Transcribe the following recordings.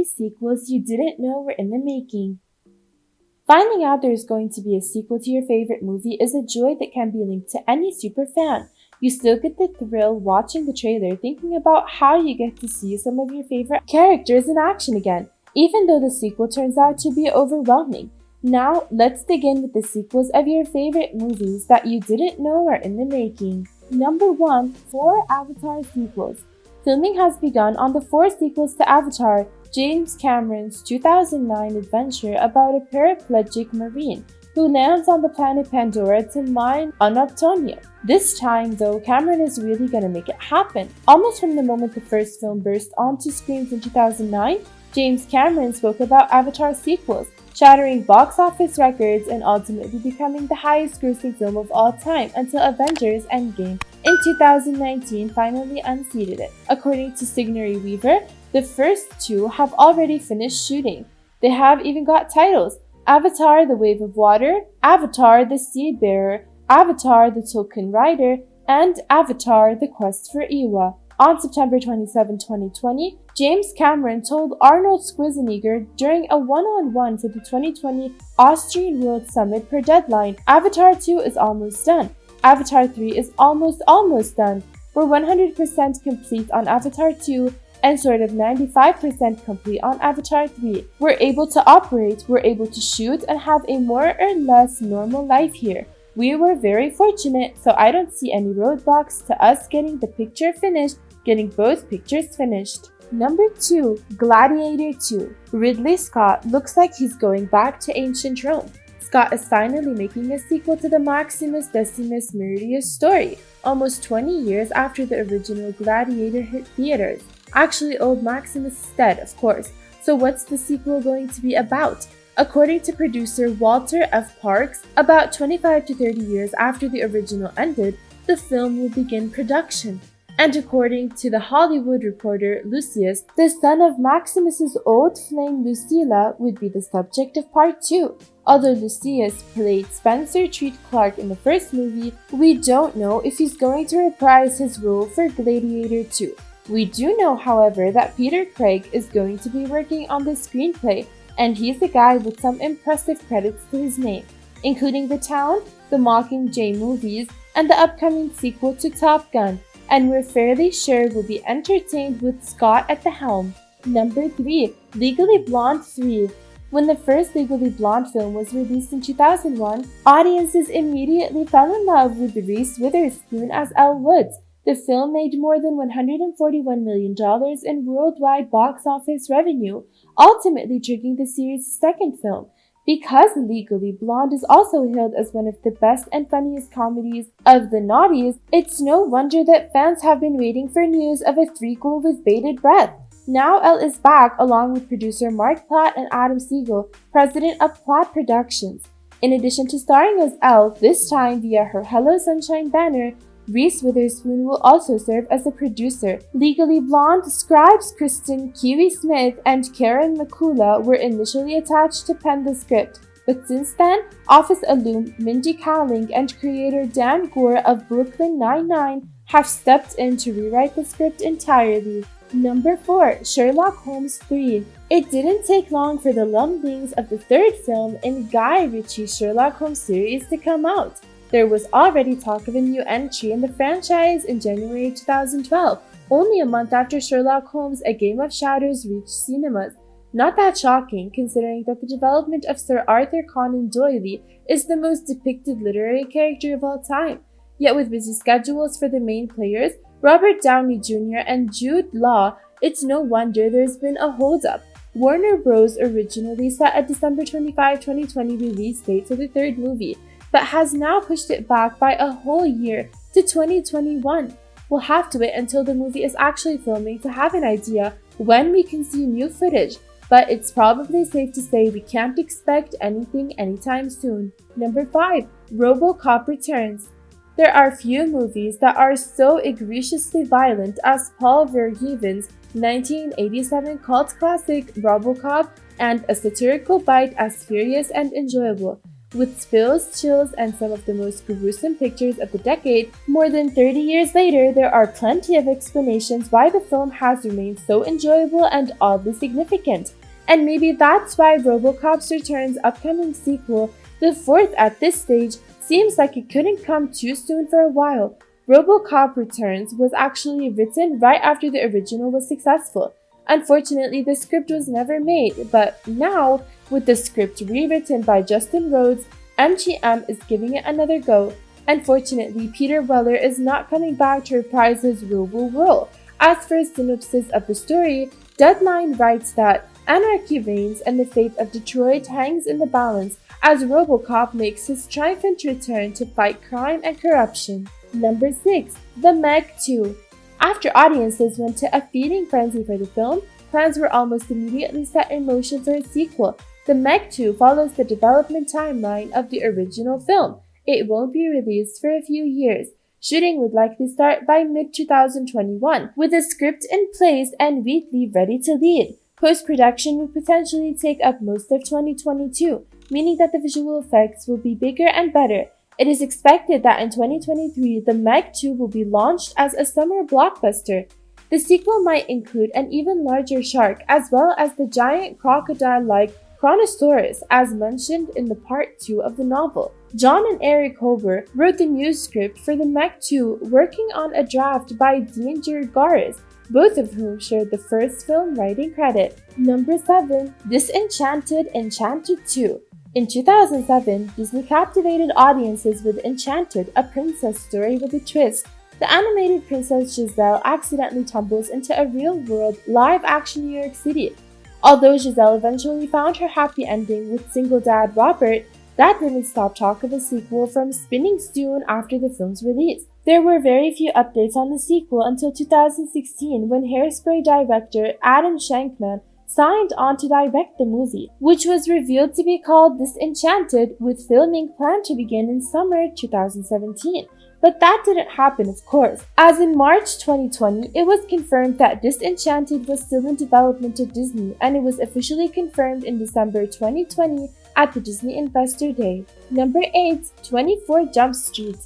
sequels you didn't know were in the making. Finding out there's going to be a sequel to your favorite movie is a joy that can be linked to any superfan. You still get the thrill watching the trailer, thinking about how you get to see some of your favorite characters in action again, even though the sequel turns out to be overwhelming. Now, let's dig in with the sequels of your favorite movies that you didn't know are in the making. Number 1. 4 Avatar sequels. Filming has begun on the 4 sequels to Avatar, James Cameron's 2009 adventure about a paraplegic marine who lands on the planet Pandora to mine unobtainium. This time, though, Cameron is really gonna make it happen. Almost from the moment the first film burst onto screens in 2009, James Cameron spoke about Avatar sequels, shattering box office records and ultimately becoming the highest-grossing film of all time until Avengers Endgame in 2019 finally unseated it. According to Sigourney Weaver, the first 2 have already finished shooting. They have even got titles: Avatar: The Wave of Water, Avatar: The Seed Bearer, Avatar: The Tulkun Rider, and Avatar: The Quest for Iwa. On September 27, 2020, James Cameron told Arnold Schwarzenegger during a one-on-one for the 2020 Austrian World Summit per deadline, Avatar 2 is almost done. Avatar 3 is almost done. We're 100% complete on Avatar 2 and sort of 95% complete on Avatar 3. We're able to operate, we're able to shoot, and have a more or less normal life here. We were very fortunate, so I don't see any roadblocks to us getting both pictures finished. Number 2. Gladiator II. Ridley Scott looks like he's going back to ancient Rome. Scott is finally making a sequel to the Maximus Decimus Meridius story, almost 20 years after the original Gladiator hit theaters. Actually, old Maximus is dead, of course. So what's the sequel going to be about? According to producer Walter F. Parks, about 25 to 30 years after the original ended, the film will begin production. And according to The Hollywood Reporter, Lucius, the son of Maximus's old flame Lucilla, would be the subject of part 2. Although Lucius played Spencer Treat Clark in the first movie, we don't know if he's going to reprise his role for Gladiator 2. We do know, however, that Peter Craig is going to be working on the screenplay, and he's a guy with some impressive credits to his name, including The Town, the Mockingjay movies, and the upcoming sequel to Top Gun, and we're fairly sure we'll be entertained with Scott at the helm. Number 3. Legally Blonde 3. When the first Legally Blonde film was released in 2001, audiences immediately fell in love with Reese Witherspoon as Elle Woods. The film made more than $141 million in worldwide box office revenue, ultimately triggering the series' second film. Because Legally Blonde is also hailed as one of the best and funniest comedies of the noughties, it's no wonder that fans have been waiting for news of a threequel with bated breath. Now Elle is back along with producer Mark Platt and Adam Siegel, president of Platt Productions. In addition to starring as Elle, this time via her Hello Sunshine banner, Reese Witherspoon will also serve as a producer. Legally Blonde scribes Kristen Kiwi Smith and Karen McCullough were initially attached to pen the script, but since then, Office alum Mindy Kaling and creator Dan Gore of Brooklyn Nine-Nine have stepped in to rewrite the script entirely. Number 4. Sherlock Holmes 3. It didn't take long for the lumblings of the third film in Guy Ritchie's Sherlock Holmes series to come out. There was already talk of a new entry in the franchise in January 2012, only a month after Sherlock Holmes: A Game of Shadows reached cinemas. Not that shocking, considering that the development of Sir Arthur Conan Doyle is the most depicted literary character of all time. Yet with busy schedules for the main players, Robert Downey Jr. and Jude Law, it's no wonder there's been a hold-up. Warner Bros. Originally set a December 25, 2020 release date for the third movie, but has now pushed it back by a whole year to 2021. We'll have to wait until the movie is actually filming to have an idea when we can see new footage, but it's probably safe to say we can't expect anything anytime soon. Number 5. RoboCop returns. There are few movies that are so egregiously violent as Paul Verhoeven's 1987 cult classic RoboCop, and a satirical bite as furious and enjoyable. With spills, chills, and some of the most gruesome pictures of the decade, more than 30 years later, there are plenty of explanations why the film has remained so enjoyable and oddly significant. And maybe that's why RoboCop's Return's upcoming sequel, the fourth at this stage, seems like it couldn't come too soon for a while. RoboCop Returns was actually written right after the original was successful. Unfortunately, the script was never made, but now, with the script rewritten by Justin Rhodes, MGM is giving it another go. Unfortunately, Peter Weller is not coming back to reprise his Robo role. As for a synopsis of the story, Deadline writes that anarchy reigns and the fate of Detroit hangs in the balance as RoboCop makes his triumphant return to fight crime and corruption. Number 6. The Meg 2. After audiences went to a feeding frenzy for the film, plans were almost immediately set in motion for a sequel. The Meg 2 follows the development timeline of the original film. It won't be released for a few years. Shooting would likely start by mid-2021, with a script in place and Wheatley ready to lead. Post-production would potentially take up most of 2022, meaning that the visual effects will be bigger and better. It is expected that in 2023, the Meg 2 will be launched as a summer blockbuster. The sequel might include an even larger shark as well as the giant crocodile-like Chronosaurus as mentioned in the part 2 of the novel. John and Eric Hober wrote the new script for the Meg 2, working on a draft by Dean Gergaris, both of whom shared the first film writing credit. Number 7. Disenchanted Enchanted 2. In 2007, Disney captivated audiences with Enchanted, a princess story with a twist. The animated Princess Giselle accidentally tumbles into a real-world, live-action New York City. Although Giselle eventually found her happy ending with single dad Robert, that didn't stop talk of a sequel from spinning soon after the film's release. There were very few updates on the sequel until 2016 when Hairspray director Adam Shankman signed on to direct the movie, which was revealed to be called Disenchanted, with filming planned to begin in summer 2017. But that didn't happen, of course, as in March 2020, it was confirmed that Disenchanted was still in development at Disney, and it was officially confirmed in December 2020 at the Disney Investor Day. Number 8. 24 Jump Street.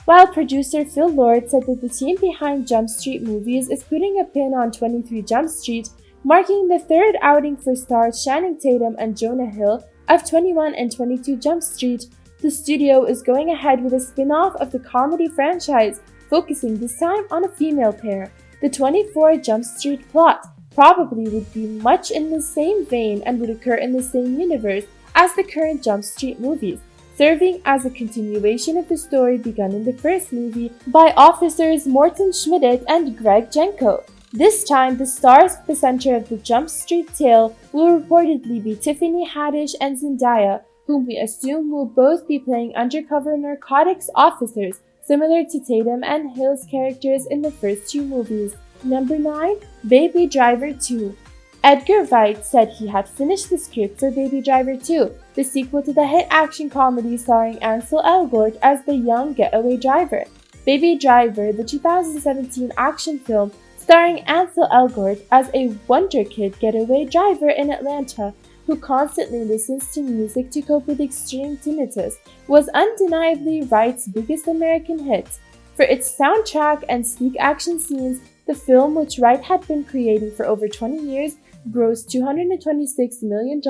While producer Phil Lord said that the team behind Jump Street movies is putting a pin on 23 Jump Street, marking the third outing for stars Channing Tatum and Jonah Hill of 21 and 22 Jump Street, the studio is going ahead with a spin-off of the comedy franchise, focusing this time on a female pair. The 24 Jump Street plot probably would be much in the same vein and would occur in the same universe as the current Jump Street movies, serving as a continuation of the story begun in the first movie by officers Morton Schmidt and Greg Jenko. This time, the stars at the center of the Jump Street tale will reportedly be Tiffany Haddish and Zendaya, whom we assume will both be playing undercover narcotics officers, similar to Tatum and Hill's characters in the first two movies. Number 9. Baby Driver 2. Edgar Wright said he had finished the script for Baby Driver 2, the sequel to the hit action comedy starring Ansel Elgort as the young getaway driver. Baby Driver, the 2017 action film starring Ansel Elgort as a wonder kid getaway driver in Atlanta who constantly listens to music to cope with extreme tinnitus, was undeniably Wright's biggest American hit. For its soundtrack and sleek action scenes, the film, which Wright had been creating for over 20 years, grossed $226 million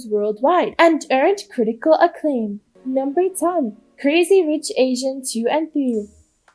worldwide and earned critical acclaim. Number 10. Crazy Rich Asians 2 and 3.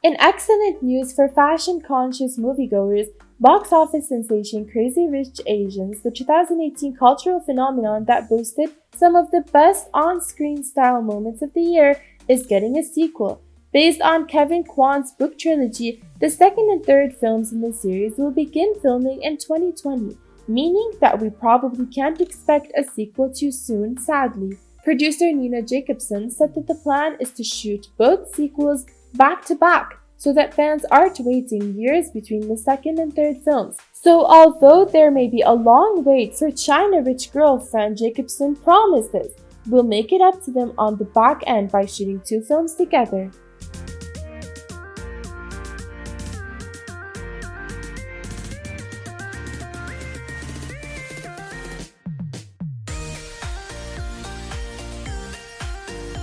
In excellent news for fashion-conscious moviegoers, box office sensation Crazy Rich Asians, the 2018 cultural phenomenon that boasted some of the best on-screen style moments of the year, is getting a sequel. Based on Kevin Kwan's book trilogy, the second and third films in the series will begin filming in 2020, meaning that we probably can't expect a sequel too soon, sadly. Producer Nina Jacobson said that the plan is to shoot both sequels back-to-back, so that fans aren't waiting years between the second and third films. So although there may be a long wait for China Rich Girlfriend, Jacobson promises we'll make it up to them on the back end by shooting two films together.